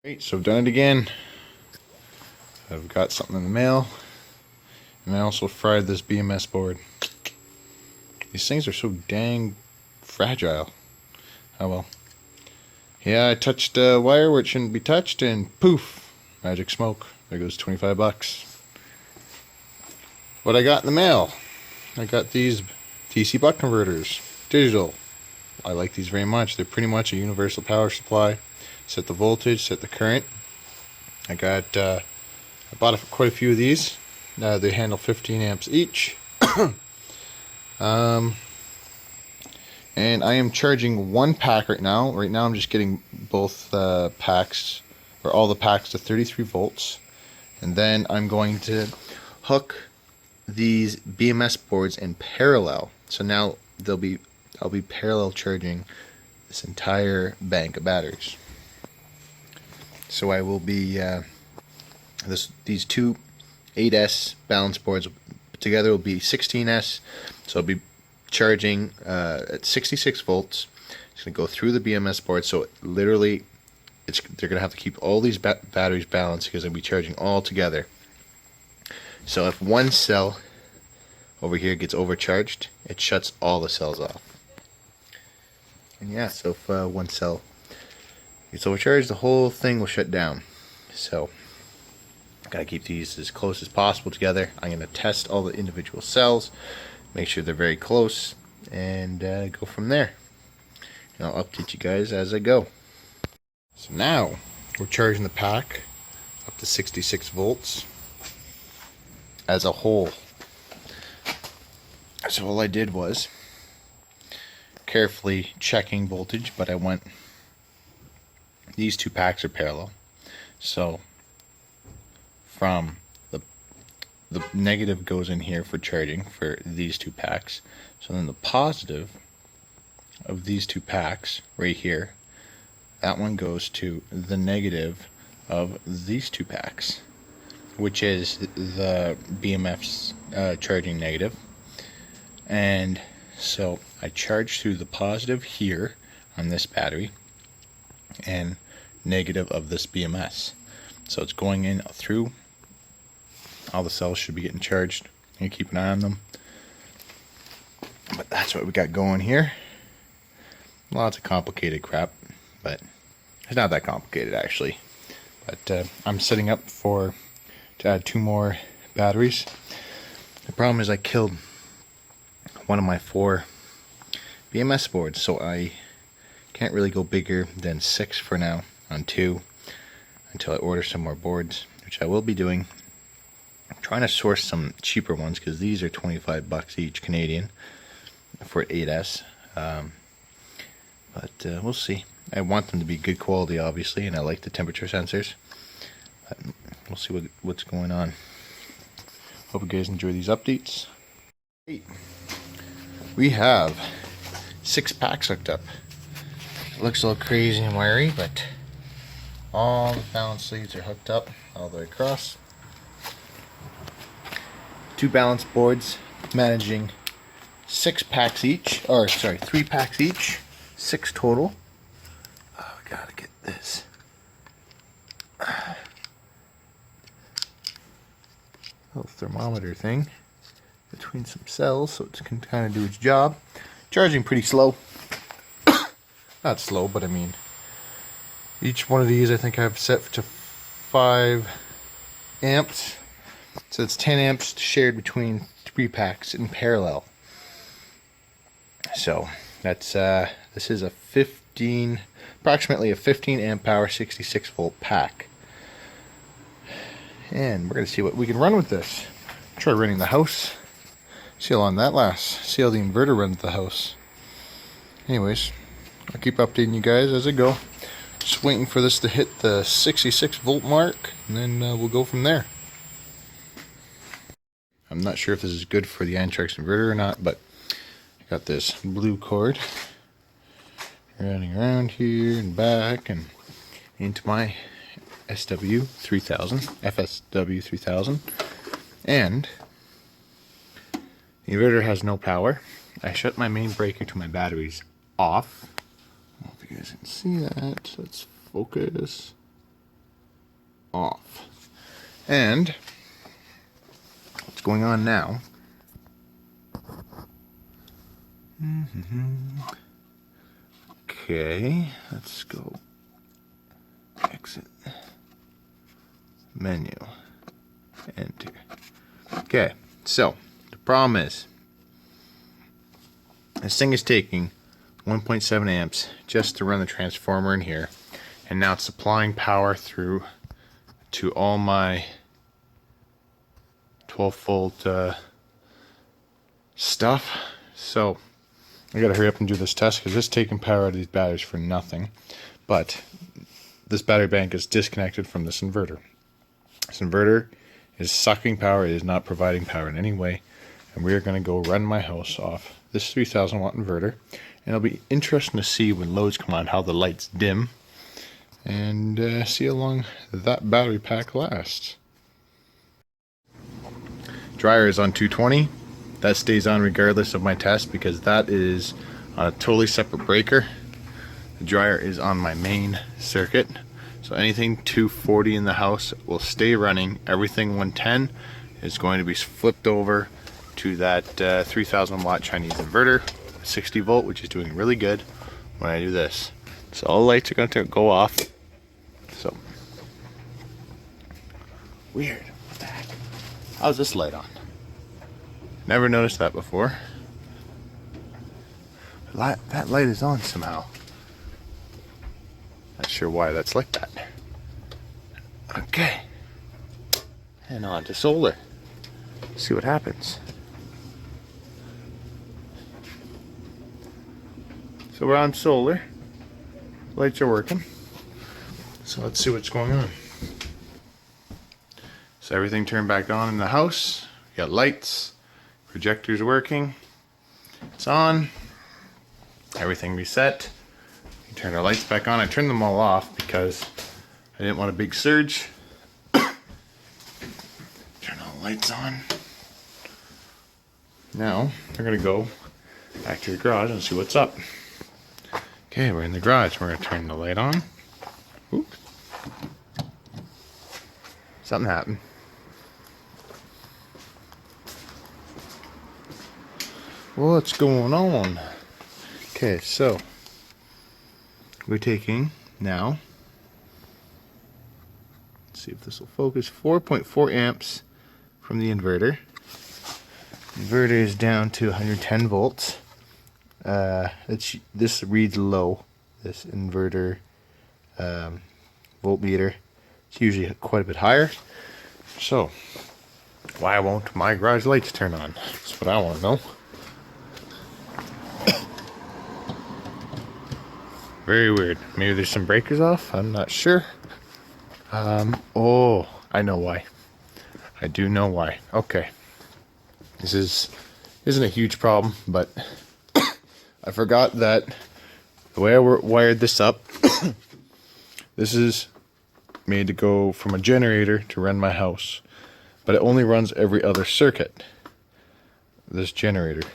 Great, so I've done it again. I've got something in the mail, and I also fried this BMS board. These things are so dang fragile. Oh well. Yeah, I touched a wire where it shouldn't be touched, and poof, magic smoke. There goes 25 bucks. What I got in the mail? I got these DC buck converters, digital. I like these very much. They're pretty much a universal power supply. Set the voltage, set the current. I bought quite a few of these. They handle 15 amps each. And I am charging one pack right now. Right now I'm just getting both packs, or all the packs, to 33 volts. And then I'm going to hook these BMS boards in parallel. So now I'll be parallel charging this entire bank of batteries. So I will be these two 8S balance boards together will be 16S. So I'll be charging at 66 volts. It's going to go through the BMS board. So literally, they're going to have to keep all these batteries balanced because I'll be charging all together. So if one cell over here gets overcharged, it shuts all the cells off. And yeah, so if one cell gets overcharged, the whole thing will shut down. So gotta keep these as close as possible together. I'm gonna test all the individual cells, make sure they're very close, and go from there. And I'll update you guys as I go. So now we're charging the pack up to 66 volts as a whole. So all I did was carefully checking voltage, but I went, these two packs are parallel, so from the negative goes in here for charging for these two packs, so then the positive of these two packs right here, that one goes to the negative of these two packs, which is the BMF's charging negative. And so I charge through the positive here on this battery and negative of this BMS. So it's going in through. All the cells should be getting charged. You keep an eye on them. But that's what we got going here. Lots of complicated crap, but it's not that complicated actually. But I'm setting up to add 2 more batteries. The problem is I killed one of my 4 BMS boards, so I can't really go bigger than 6 for now on 2 until I order some more boards, which I will be doing. I'm trying to source some cheaper ones because these are 25 bucks each Canadian for 8S. But we'll see. I want them to be good quality, obviously, and I like the temperature sensors. But we'll see what's going on. Hope you guys enjoy these updates. We have 6 packs hooked up. It looks a little crazy and wiry, but all the balance leads are hooked up all the way across. 2 balance boards managing 6 packs each, or sorry, 3 packs each, 6 total. Oh, we gotta get this. Little thermometer thing between some cells so it can kind of do its job. Charging pretty slow. Not slow, but I mean, each one of these I think I've set to 5 amps. So it's 10 amps shared between 3 packs in parallel. So that's this is approximately a 15 amp hour 66 volt pack. And we're gonna see what we can run with this. Try running the house. See how long that lasts. See how the inverter runs the house. Anyways, I'll keep updating you guys as I go. Just waiting for this to hit the 66 volt mark, and then we'll go from there. I'm not sure if this is good for the Antrax inverter or not, but I got this blue cord running around here and back and into my FSW 3000, and the inverter has no power. I shut my main breaker to my batteries off. I don't know if you guys can see that. Let's focus. off. And what's going on now? Okay, let's go exit menu, enter. Okay, so the problem is this thing is taking 1.7 amps just to run the transformer in here, and now it's supplying power through to all my 12-volt stuff. So I gotta hurry up and do this test because it's taking power out of these batteries for nothing. But this battery bank is disconnected from this inverter. This inverter is sucking power. It is not providing power in any way. And we are going to go run my house off this 3000 watt inverter. And it'll be interesting to see when loads come on how the lights dim. And see how long that battery pack lasts. Dryer is on 220. That stays on regardless of my test because that is on a totally separate breaker. The dryer is on my main circuit, so anything 240 in the house will stay running. Everything 110 is going to be flipped over to that 3000 watt Chinese inverter, 60 volt, which is doing really good when I do this. So all the lights are going to go off. So weird. What the heck? How's this light on? Never noticed that before. That light is on somehow. Not sure why that's like that. Okay. And on to solar. See what happens. So we're on solar. Lights are working. So let's see what's going on. So everything turned back on in the house. We got lights. Projector's working. It's on. Everything reset. Turn our lights back on. I turned them all off because I didn't want a big surge. Turn all the lights on. Now we're gonna go back to the garage and see what's up. Okay, we're in the garage. We're gonna turn the light on. Oops. Something happened. What's going on? Okay, so we're taking now, let's see if this will focus, 4.4 amps from the inverter. Inverter is down to 110 volts. This reads low, this inverter voltmeter. It's usually quite a bit higher. So why won't my garage lights turn on? That's what I want to know. Very weird. Maybe there's some breakers off. I'm not sure. Oh, I know why. I do know why. Okay. This isn't a huge problem, but I forgot that the way I wired this up, this is made to go from a generator to run my house, but it only runs every other circuit. This generator,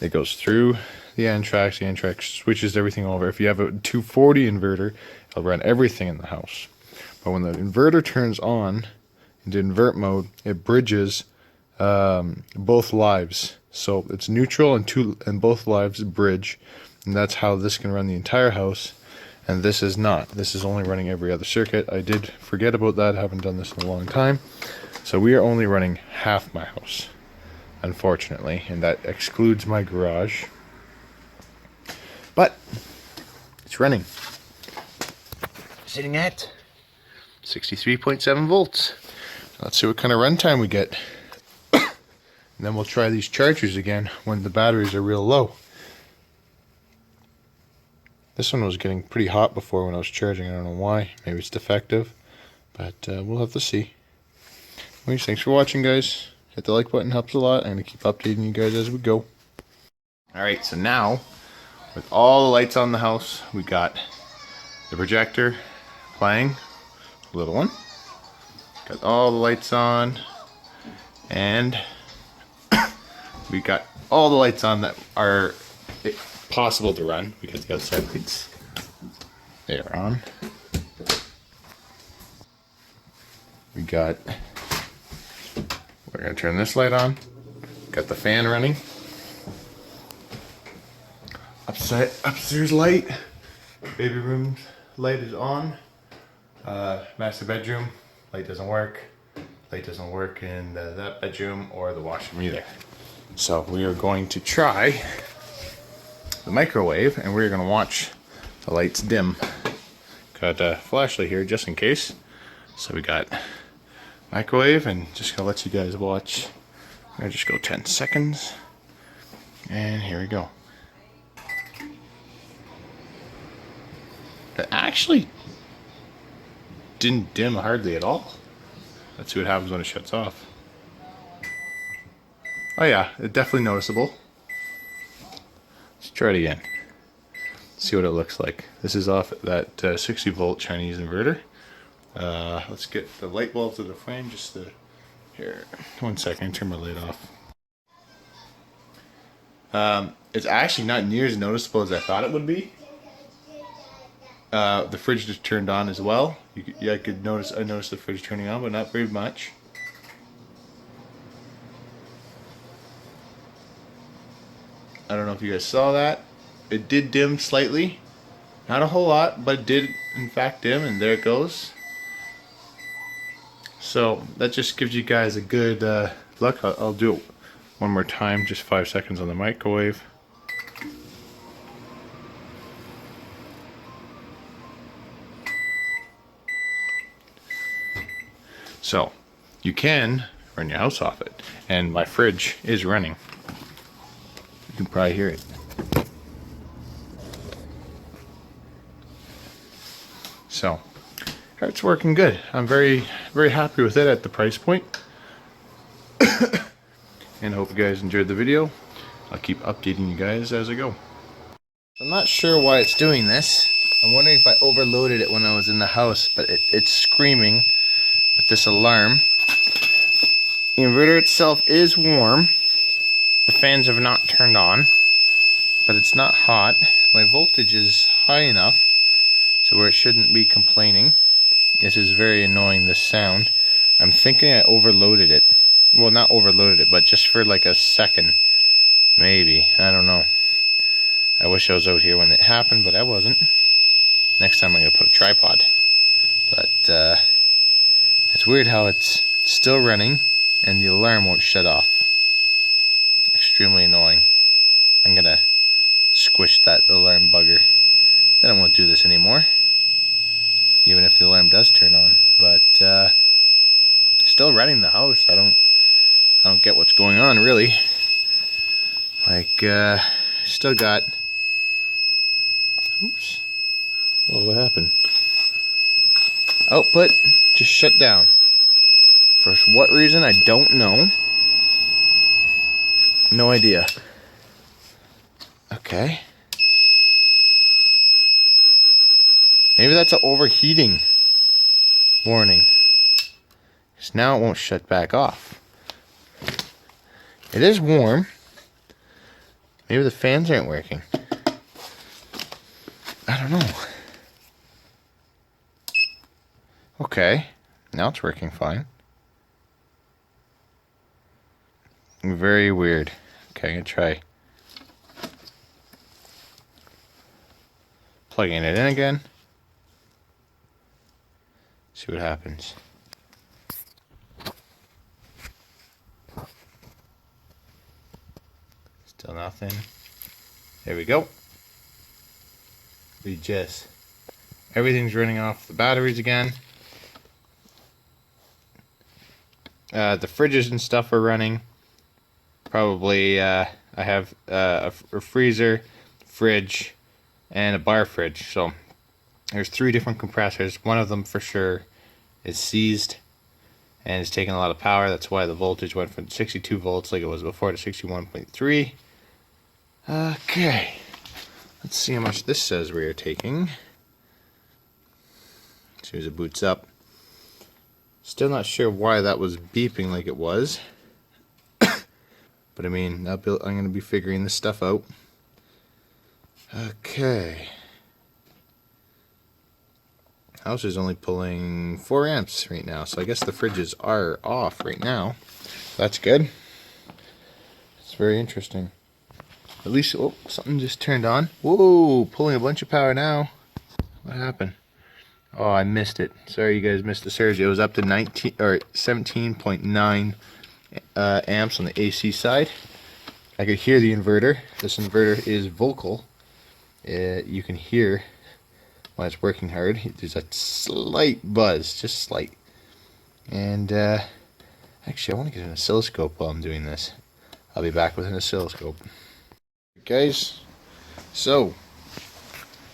it goes through the N-Trax. The N-Trax switches everything over. If you have a 240 inverter, it'll run everything in the house. But when the inverter turns on into invert mode, it bridges both lives. So it's neutral and both lives bridge, and that's how this can run the entire house. And this is not. This is only running every other circuit. I did forget about that. I haven't done this in a long time. So we are only running half my house, unfortunately, and that excludes my garage. But it's running. Sitting at 63.7 volts. Let's see what kind of runtime we get. And then we'll try these chargers again when the batteries are real low. This one was getting pretty hot before when I was charging. I don't know why. Maybe it's defective. But we'll have to see. Anyways, thanks for watching, guys. Hit the like button, helps a lot. I'm going to keep updating you guys as we go. Alright, so now, with all the lights on the house, we got the projector playing, little one. Got all the lights on, and we got all the lights on that are possible to run because the outside lights, they are on. we're gonna turn this light on. Got the fan running. Upstairs light. Baby room light is on. Master bedroom light doesn't work. Light doesn't work in that bedroom or the washroom either. So we are going to try the microwave, and we're gonna watch the lights dim. Got a flashlight here just in case. So we got microwave, and just gonna let you guys watch. I'm gonna just go 10 seconds, and here we go. It actually didn't dim hardly at all. Let's see what happens when it shuts off. Oh yeah, it's definitely noticeable. Let's try it again. See what it looks like. This is off that 60 volt Chinese inverter. Let's get the light bulb to the frame just to, here, 1 second, turn my light off. It's actually not near as noticeable as I thought it would be. The fridge just turned on as well. I noticed the fridge turning on, but not very much. I don't know if you guys saw that. It did dim slightly. Not a whole lot, but it did in fact dim, and there it goes. So that just gives you guys a good look. I'll do it one more time, just 5 seconds on the microwave. So you can run your house off it, and my fridge is running. You can probably hear it. So it's working good. I'm very happy with it at the price point. And I hope you guys enjoyed the video. I'll keep updating you guys as I go. I'm not sure why it's doing this. I'm wondering if I overloaded it when I was in the house, but it's screaming with this alarm. The inverter itself is warm. The fans have not turned on, but it's not hot. My voltage is high enough to where it shouldn't be complaining. This is very annoying, this sound. I'm thinking I overloaded it. Well, not overloaded it, but just for like a second. Maybe. I don't know. I wish I was out here when it happened, but I wasn't. Next time I'm going to put a tripod. But, it's weird how it's still running and the alarm won't shut off. Extremely annoying. I'm going to squish that alarm bugger. Then I won't do this anymore. Even if the alarm does turn on. But, still running the house. I don't get what's going on, really. Like, still got... Oops. Oh, what happened? Output just shut down. For what reason, I don't know. No idea. Okay. Maybe that's an overheating warning. Because now it won't shut back off. It is warm. Maybe the fans aren't working. I don't know. Okay, now it's working fine. Very weird. Okay, I'm gonna try plugging it in again. See what happens. Still nothing. There we go. Everything's running off the batteries again. The fridges and stuff are running. Probably I have a freezer, fridge, and a bar fridge. So there's 3 different compressors. One of them for sure is seized and it's taking a lot of power. That's why the voltage went from 62 volts like it was before to 61.3. Okay, let's see how much this says we are taking. As soon as it boots up. Still not sure why that was beeping like it was. But I mean, I'm going to be figuring this stuff out. Okay. house is only pulling 4 amps right now, so I guess the fridges are off right now. That's good. It's very interesting. At least, oh, something just turned on. Whoa, pulling a bunch of power now. What happened? Oh, I missed it. Sorry, you guys missed the surge. It was up to 19 or 17.9 amps on the AC side. I could hear the inverter. This inverter is vocal. You can hear when it's working hard. There's a slight buzz, just slight. And actually, I want to get an oscilloscope while I'm doing this. I'll be back with an oscilloscope. Guys, so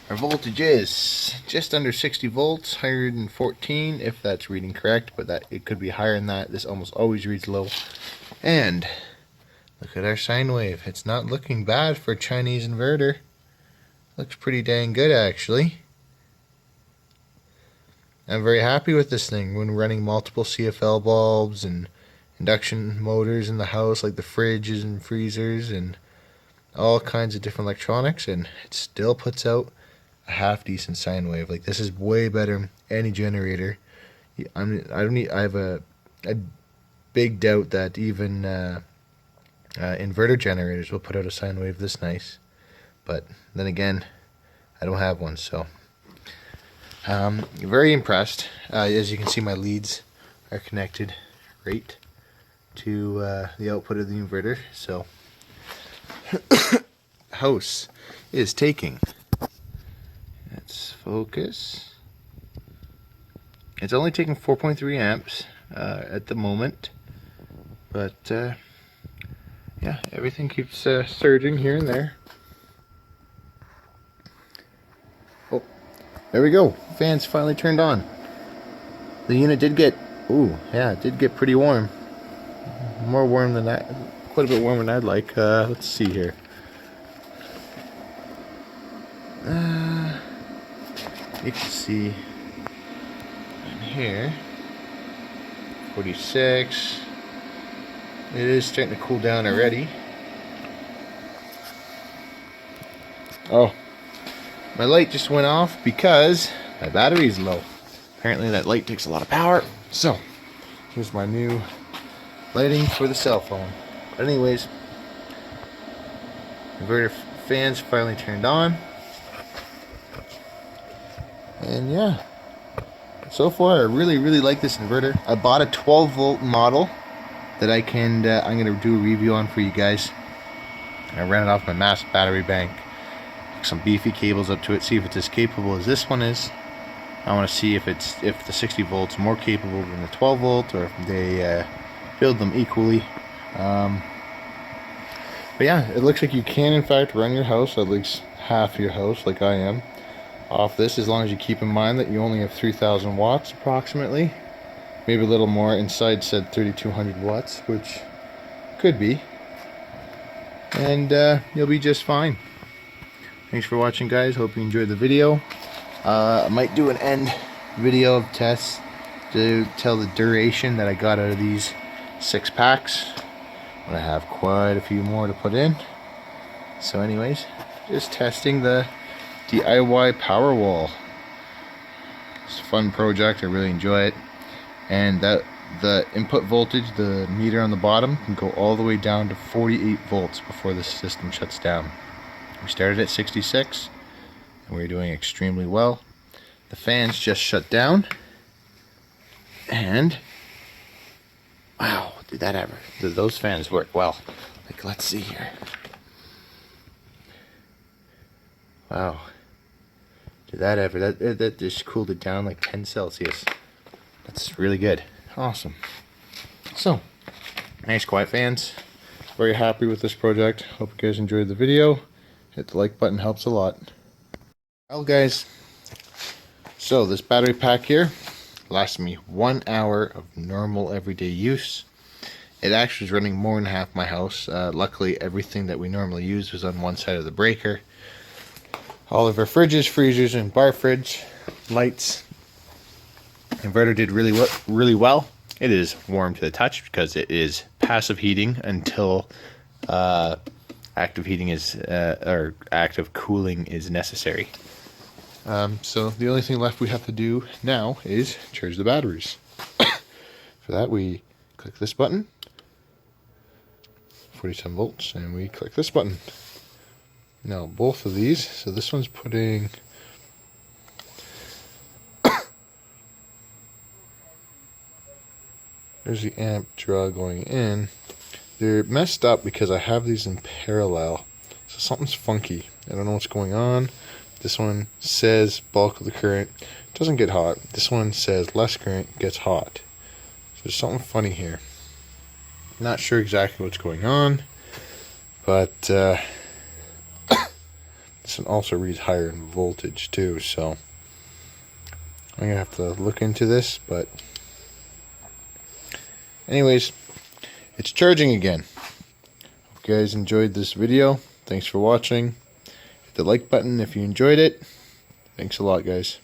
our voltage is just under 60 volts, 114 if that's reading correct, but that it could be higher than that. This almost always reads low. And look at our sine wave. It's not looking bad for a Chinese inverter. Looks pretty dang good, actually. I'm very happy with this thing when running multiple CFL bulbs and induction motors in the house, like the fridges and freezers and all kinds of different electronics, and it still puts out a half decent sine wave. Like, this is way better than any generator. I have a big doubt that even inverter generators will put out a sine wave this nice, but then again, I don't have one, so very impressed. As you can see, my leads are connected right to the output of the inverter, so house is taking, let's focus, it's only taking 4.3 amps at the moment, but yeah, everything keeps surging here and there. Oh, there we go, fans finally turned on. The unit did get, ooh, yeah, it did get pretty warm, more warm than that. Quite a bit warmer than I'd like. Let's see here. You can see in here, 46. It is starting to cool down already. Oh, my light just went off because my battery is low. Apparently that light takes a lot of power. So, here's my new lighting for the cell phone. But anyways, inverter fans finally turned on, and yeah, so far I really like this inverter. I bought a 12 volt model that I'm gonna do a review on for you guys. I ran it off my massive battery bank, hooked some beefy cables up to it, see if it's as capable as this one is. I want to see if the 60 volts more capable than the 12 volt, or if they build them equally. But yeah, it looks like you can in fact run your house, at least half your house like I am, off this, as long as you keep in mind that you only have 3,000 watts approximately. Maybe a little more. Inside said 3,200 watts, which could be. And you'll be just fine. Thanks for watching, guys. Hope you enjoyed the video. I might do an end video of tests to tell the duration that I got out of these 6 packs. I have quite a few more to put in. So anyways, just testing the DIY power wall. It's a fun project, I really enjoy it. And that the input voltage, the meter on the bottom, can go all the way down to 48 volts before the system shuts down. We started at 66 and we're doing extremely well. The fans just shut down, and wow, did that ever, those fans work well. Like, let's see here. Wow, did that ever, that just cooled it down like 10 Celsius. That's really good. Awesome. So, nice quiet fans. Very happy with this project. Hope you guys enjoyed the video. Hit the like button, helps a lot. Well guys, so this battery pack here lasts me 1 hour of normal everyday use. It actually is running more than half my house. Luckily everything that we normally use was on one side of the breaker. All of our fridges, freezers, and bar fridge, lights. Inverter did really well. It is warm to the touch because it is passive heating until active heating is or active cooling is necessary. So the only thing left we have to do now is charge the batteries. For that, we click this button, 47 volts, and we click this button. Now both of these, so this one's putting there's the amp draw going in. They're messed up because I have these in parallel, so something's funky. I don't know what's going on. This one says bulk of the current doesn't get hot. This one says less current gets hot. So there's something funny here. Not sure exactly what's going on, but this one also reads higher in voltage too, so I'm gonna have to look into this. But anyways, it's charging again. Hope you guys enjoyed this video. Thanks for watching. Hit the like button if you enjoyed it. Thanks a lot, guys.